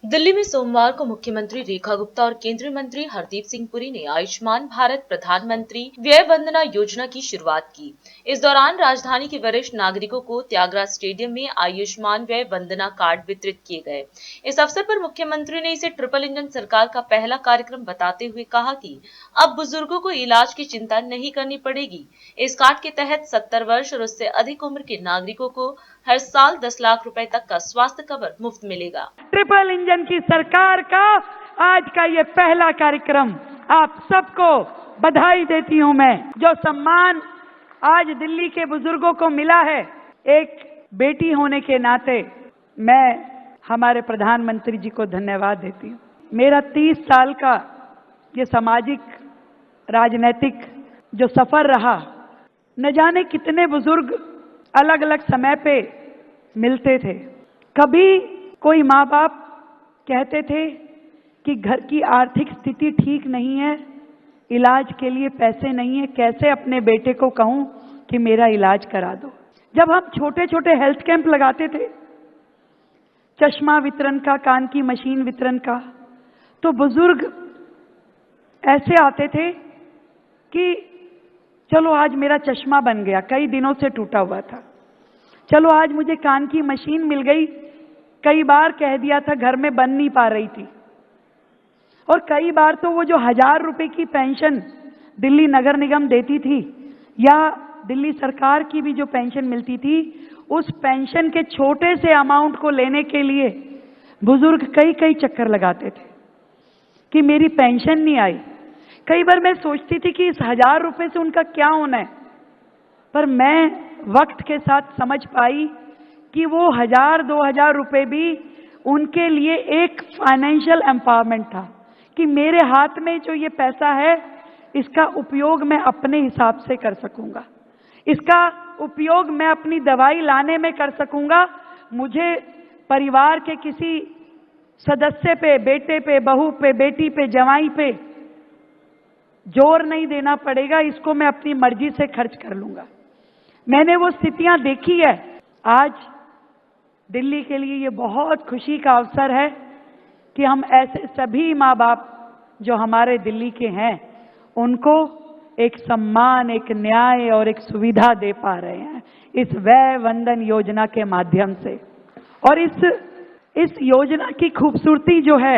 दिल्ली में सोमवार को मुख्यमंत्री रेखा गुप्ता और केंद्रीय मंत्री हरदीप सिंह पुरी ने आयुष्मान भारत प्रधानमंत्री व्यय वंदना योजना की शुरुआत की। इस दौरान राजधानी के वरिष्ठ नागरिकों को त्यागराज स्टेडियम में आयुष्मान व्यय वंदना कार्ड वितरित किए गए। इस अवसर पर मुख्यमंत्री ने इसे ट्रिपल इंजन सरकार का पहला कार्यक्रम बताते हुए कहा कि अब बुजुर्गों को इलाज की चिंता नहीं करनी पड़ेगी। इस कार्ड के तहत 70 वर्ष और उससे अधिक उम्र के नागरिकों को हर साल 10 लाख रुपए तक का स्वास्थ्य कवर मुफ्त मिलेगा। ट्रिपल इंजन की सरकार का आज का ये पहला कार्यक्रम, आप सबको बधाई देती हूं मैं। जो सम्मान आज दिल्ली के बुजुर्गों को मिला है, एक बेटी होने के नाते मैं हमारे प्रधानमंत्री जी को धन्यवाद देती हूं। मेरा 30 साल का ये सामाजिक राजनीतिक जो सफर रहा, न जाने कितने बुजुर्ग अलग अलग समय पे मिलते थे। कभी कोई माँ बाप कहते थे कि घर की आर्थिक स्थिति ठीक नहीं है, इलाज के लिए पैसे नहीं है, कैसे अपने बेटे को कहूं कि मेरा इलाज करा दो। जब हम छोटे छोटे हेल्थ कैंप लगाते थे, चश्मा वितरण का, कान की मशीन वितरण का, तो बुजुर्ग ऐसे आते थे कि चलो आज मेरा चश्मा बन गया, कई दिनों से टूटा हुआ था, चलो आज मुझे कान की मशीन मिल गई, कई बार कह दिया था घर में बन नहीं पा रही थी। और कई बार तो वो जो 1000 रुपए की पेंशन दिल्ली नगर निगम देती थी या दिल्ली सरकार की भी जो पेंशन मिलती थी, उस पेंशन के छोटे से अमाउंट को लेने के लिए बुजुर्ग कई कई चक्कर लगाते थे कि मेरी पेंशन नहीं आई। कई बार मैं सोचती थी कि इस 1000 रुपए से उनका क्या होना है, पर मैं वक्त के साथ समझ पाई कि वो 1000-2000 रुपए भी उनके लिए एक फाइनेंशियल एम्पावरमेंट था कि मेरे हाथ में जो ये पैसा है, इसका उपयोग मैं अपने हिसाब से कर सकूंगा, इसका उपयोग मैं अपनी दवाई लाने में कर सकूंगा, मुझे परिवार के किसी सदस्य पे, बेटे पे, बहू पे, बेटी पे, जवाई पे जोर नहीं देना पड़ेगा, इसको मैं अपनी मर्जी से खर्च कर लूंगा। मैंने वो स्थितियां देखी है। आज दिल्ली के लिए ये बहुत खुशी का अवसर है कि हम ऐसे सभी माँ बाप जो हमारे दिल्ली के हैं, उनको एक सम्मान, एक न्याय और एक सुविधा दे पा रहे हैं इस व्यय वंदन योजना के माध्यम से। और इस योजना की खूबसूरती जो है,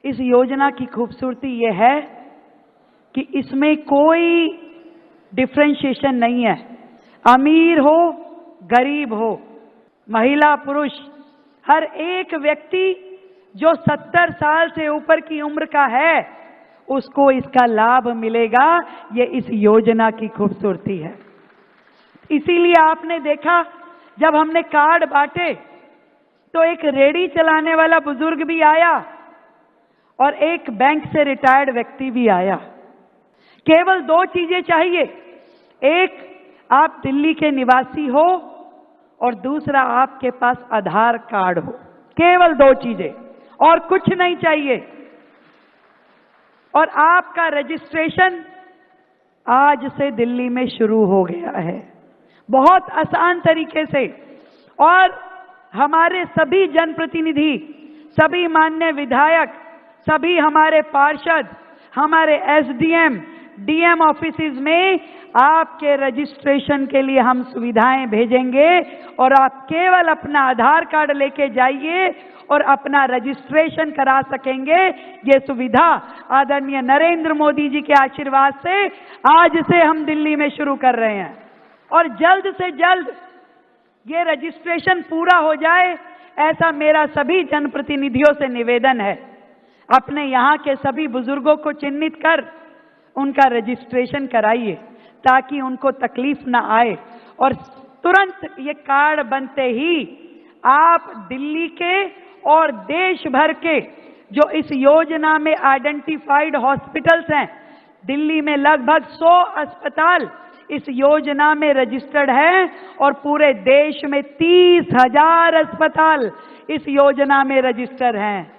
इस योजना की खूबसूरती ये है कि इसमें कोई डिफरेंशिएशन नहीं है। अमीर हो, गरीब हो, महिला पुरुष, हर एक व्यक्ति जो 70 साल से ऊपर की उम्र का है, उसको इसका लाभ मिलेगा। ये इस योजना की खूबसूरती है। इसीलिए आपने देखा जब हमने कार्ड बांटे तो एक रेहड़ी चलाने वाला बुजुर्ग भी आया और एक बैंक से रिटायर्ड व्यक्ति भी आया। केवल 2 चीजें चाहिए, एक आप दिल्ली के निवासी हो और दूसरा आपके पास आधार कार्ड हो। केवल 2 चीजें, और कुछ नहीं चाहिए। और आपका रजिस्ट्रेशन आज से दिल्ली में शुरू हो गया है, बहुत आसान तरीके से। और हमारे सभी जनप्रतिनिधि, सभी माननीय विधायक, सभी हमारे पार्षद, हमारे एसडीएम, डीएम ऑफिसेज में आपके रजिस्ट्रेशन के लिए हम सुविधाएं भेजेंगे और आप केवल अपना आधार कार्ड लेके जाइए और अपना रजिस्ट्रेशन करा सकेंगे। ये सुविधा आदरणीय नरेंद्र मोदी जी के आशीर्वाद से आज से हम दिल्ली में शुरू कर रहे हैं और जल्द से जल्द ये रजिस्ट्रेशन पूरा हो जाए, ऐसा मेरा सभी जनप्रतिनिधियों से निवेदन है। अपने यहाँ के सभी बुजुर्गों को चिन्हित कर उनका रजिस्ट्रेशन कराइए ताकि उनको तकलीफ ना आए। और तुरंत ये कार्ड बनते ही आप दिल्ली के और देश भर के जो इस योजना में आइडेंटिफाइड हॉस्पिटल्स हैं, दिल्ली में लगभग 100 अस्पताल इस योजना में रजिस्टर्ड हैं और पूरे देश में 30,000 अस्पताल इस योजना में रजिस्टर हैं।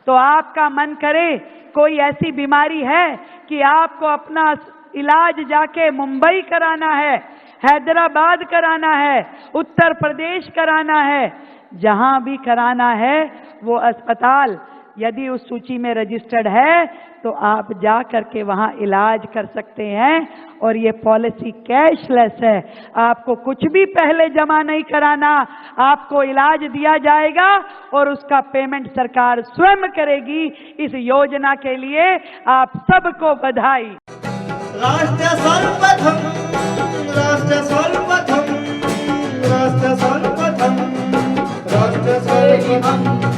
तो आपका मन करे, कोई ऐसी बीमारी है कि आपको अपना इलाज जाके मुंबई कराना है, हैदराबाद कराना है, उत्तर प्रदेश कराना है, जहां भी कराना है वो अस्पताल यदि उस सूची में रजिस्टर्ड है तो आप जा करके वहां इलाज कर सकते हैं। और ये पॉलिसी कैशलेस है, आपको कुछ भी पहले जमा नहीं कराना, आपको इलाज दिया जाएगा और उसका पेमेंट सरकार स्वयं करेगी। इस योजना के लिए आप सबको बधाई। राष्ट्र सर्वप्रथम, राष्ट्र सर्वप्रथम, राष्ट्र सर्वप्रथम, राष्ट्र सर्वप्रथम।